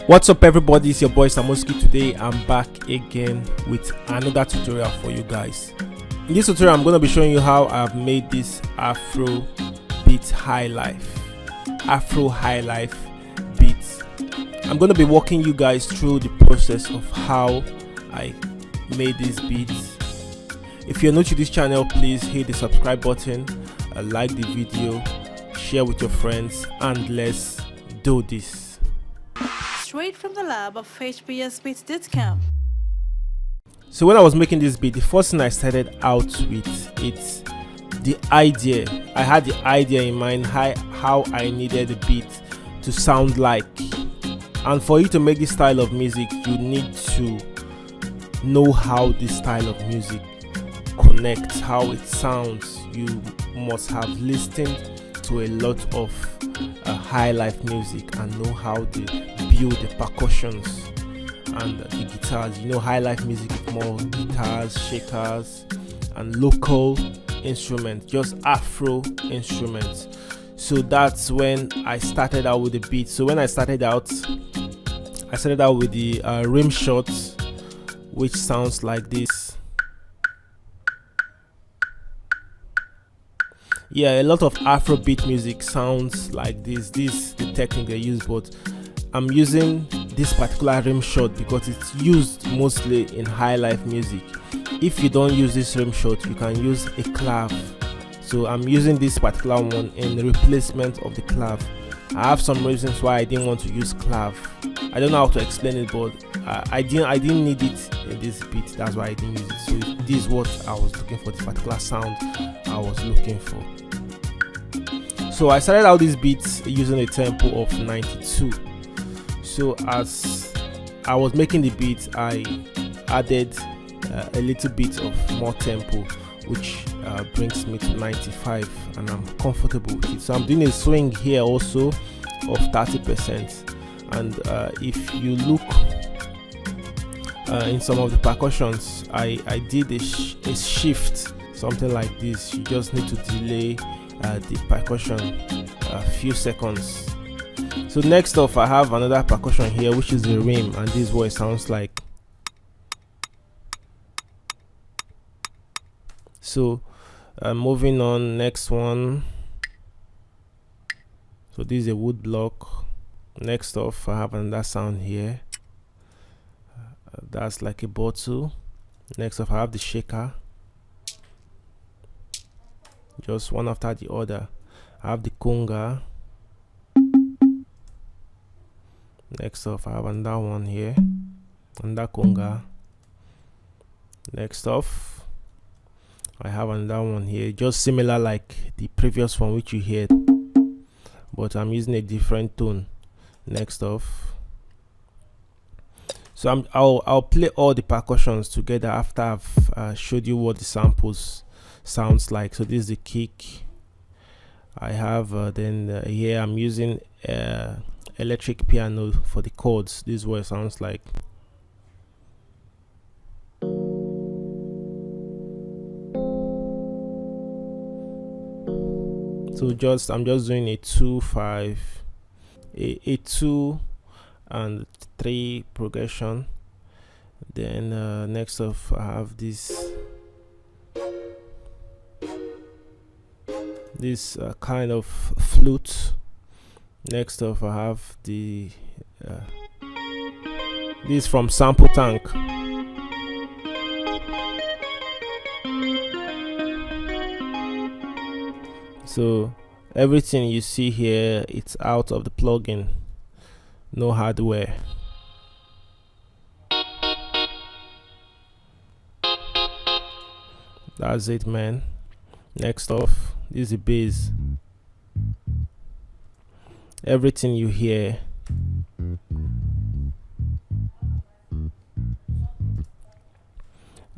What's up everybody, it's your boy Samoski. Today I'm back again with another tutorial for you guys. In this tutorial I'm going to be showing you how I've made this Afro Highlife beats. I'm going to be walking you guys through the process of how I made these beats. If you're new to this channel, please hit the subscribe button, like the video, share with your friends, and let's do this. Straight from the lab of HBS Beats Discount. So when I was making this beat, the first thing I started out with, it's the idea. I had the idea in mind how I needed the beat to sound like. And for you to make this style of music, you need to know how this style of music connects, how it sounds. You must have listened to a lot of high life music and know how they build the percussions and the guitars. You know, high life music is more guitars, shakers, and local instruments, just Afro instruments. So that's when I started out with the beat. So when I started out with the rim shots, which sounds like this. Yeah, a lot of Afrobeat music sounds like this. This the technique they use, but I'm using this particular rim shot because it's used mostly in high life music. If you don't use this rim shot, you can use a clav. So I'm using this particular one in replacement of the clav. I have some reasons why I didn't want to use clav. I don't know how to explain it, but I didn't need it in this beat. That's why I didn't use it. So this is what I was looking for, the particular sound I was looking for. So I started out this beat using a tempo of 92. So as I was making the beat, I added a little bit of more tempo, which brings me to 95, and I'm comfortable with it. So I'm doing a swing here also of 30%. And if you look in some of the percussions, I did a shift, something like this. You just need to delay the percussion a few seconds. So next off, I have another percussion here, which is the rim, and this is what it sounds like. So moving on, next one. So this is a wood block. Next off, I have another sound here. That's like a bottle. Next off, I have the shaker. Just one after the other. I have the conga. Next off, I have another one here, another conga. Next off, I have another one here, just similar like the previous one which you heard, but I'm using a different tone. Next off, so I'll play all the percussions together after I've showed you what the samples sounds like. So this is the kick. I have here I'm using electric piano for the chords. This is what it sounds like. So I'm just doing a 2-5, a 2 and 3 progression. Then next off, I have this kind of flute. Next off, I have the this from Sample Tank. So everything you see here, it's out of the plugin, no hardware. That's it, man. Next off, this is the bass. Everything you hear,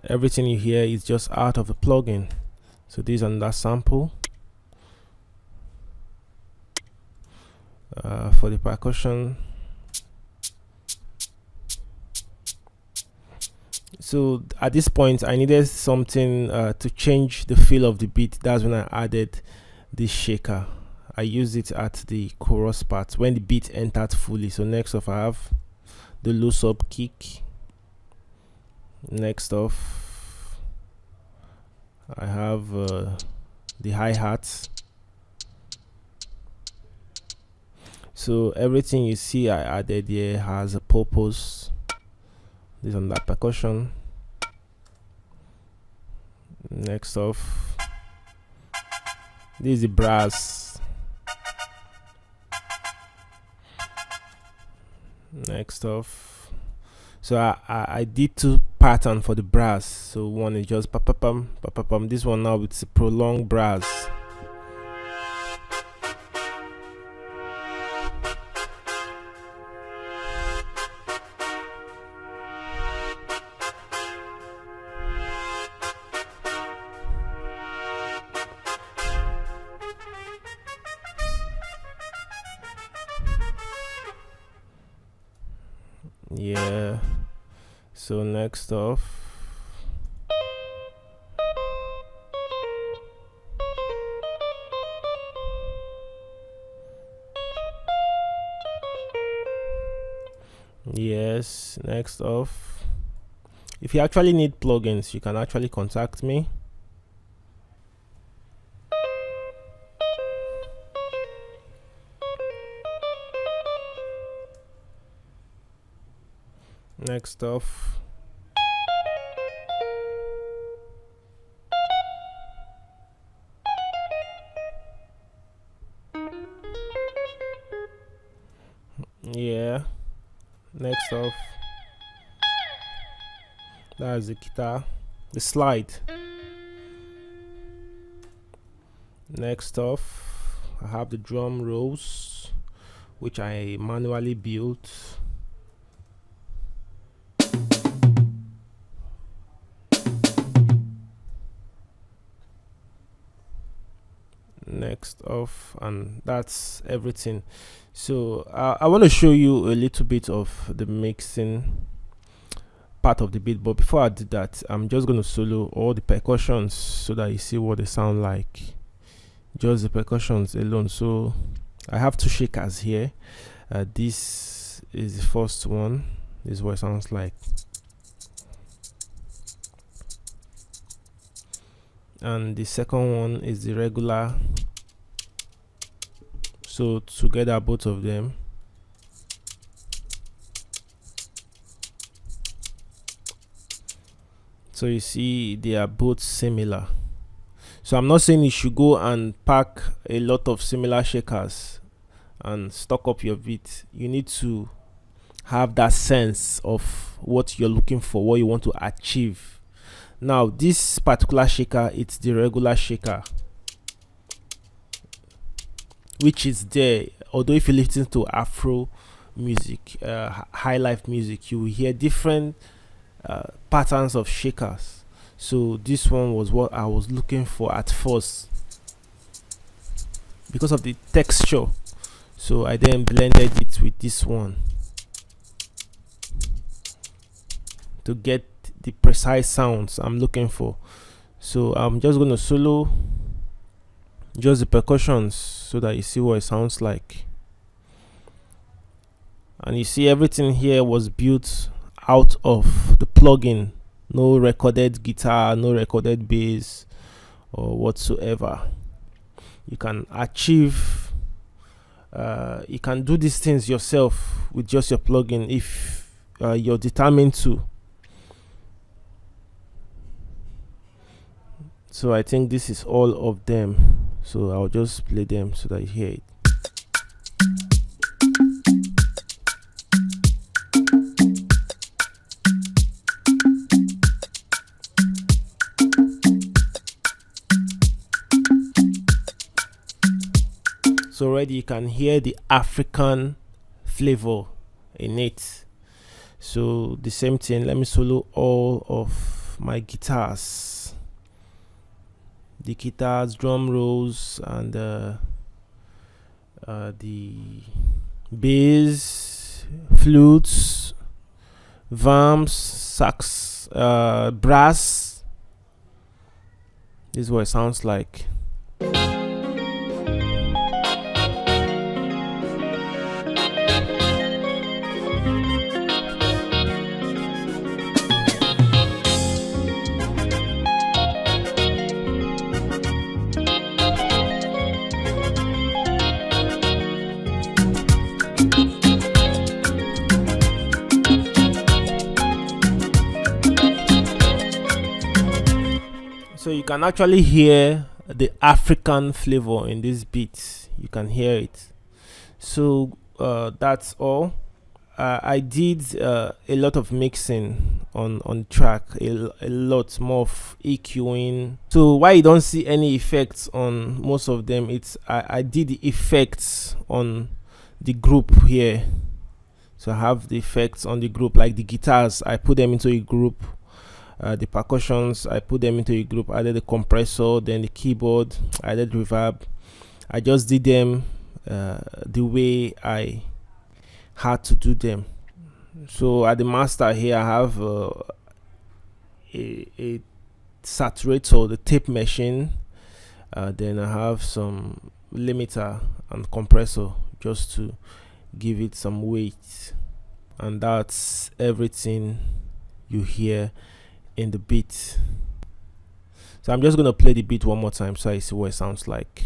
is just out of the plugin. So this is another sample. For the percussion, so at this point I needed something to change the feel of the beat. That's when I added this shaker. I used it at the chorus part when the beat entered fully. So next off, I have the low sub kick. Next off, I have the hi-hats. So everything you see I added here has a purpose. This on that percussion. Next off, this is the brass. Next off, so I did two pattern for the brass. So one is just pa-pa-pam, pa-pa-pam. This one now it's a prolonged brass. Yeah, so next off, yes, next off, if you actually need plugins, you can actually contact me. Next off, yeah, next off, that's the guitar, the slide. Next off, I have the drum rolls, which I manually built. Next off, and that's everything. So I want to show you a little bit of the mixing part of the beat, but before I do that, I'm just going to solo all the percussions so that you see what they sound like, just the percussions alone. So I have two shakers here. This is the first one. This is what it sounds like, and the second one is the regular. So together, both of them. So you see they are both similar. So I'm not saying you should go and pack a lot of similar shakers and stock up your beat. You need to have that sense of what you're looking for, what you want to achieve. Now this particular shaker, it's the regular shaker, which is there. Although if you listen to Afro music, Highlife music, you will hear different patterns of shakers. So this one was what I was looking for at first because of the texture. So I then blended it with this one to get the precise sounds I'm looking for. So I'm just going to solo just the percussions so that you see what it sounds like. And you see everything here was built out of the plugin. No recorded guitar, no recorded bass or whatsoever. You can achieve you can do these things yourself with just your plugin if you're determined to. So I think this is all of them. So I'll just play them so that you hear it. So already you can hear the African flavor in it. So the same thing, let me solo all of my guitars. The guitars, drum rolls, and the bass, flutes, vamps, sax, brass. This is what it sounds like. you can actually hear the African flavor in this beat. You can hear it. So that's all. I did a lot of mixing on track, a lot more of EQing. So why you don't see any effects on most of them, it's I did the effects on the group here. So I have the effects on the group, like the guitars, I put them into a group. The percussions, I put them into a group. I did the compressor, then the keyboard, I did reverb. I just did them the way I had to do them. So at the master here, I have a saturator, the tape machine. Then I have some limiter and compressor just to give it some weight, and that's everything you hear in the beat. So I'm just gonna play the beat one more time so I see what it sounds like.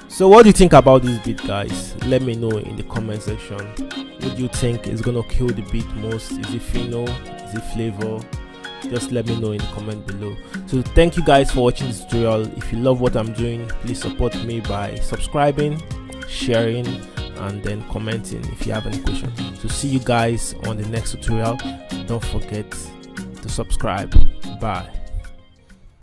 So what do you think about this beat, guys? Let me know in the comment section. What do you think is gonna kill the beat most? Is it Fino? Is it flavor? Just let me know in the comment below. So thank you guys for watching this tutorial. If you love what I'm doing, please support me by subscribing, sharing, and then commenting if you have any questions. So see you guys on the next tutorial. Don't forget to subscribe. Bye.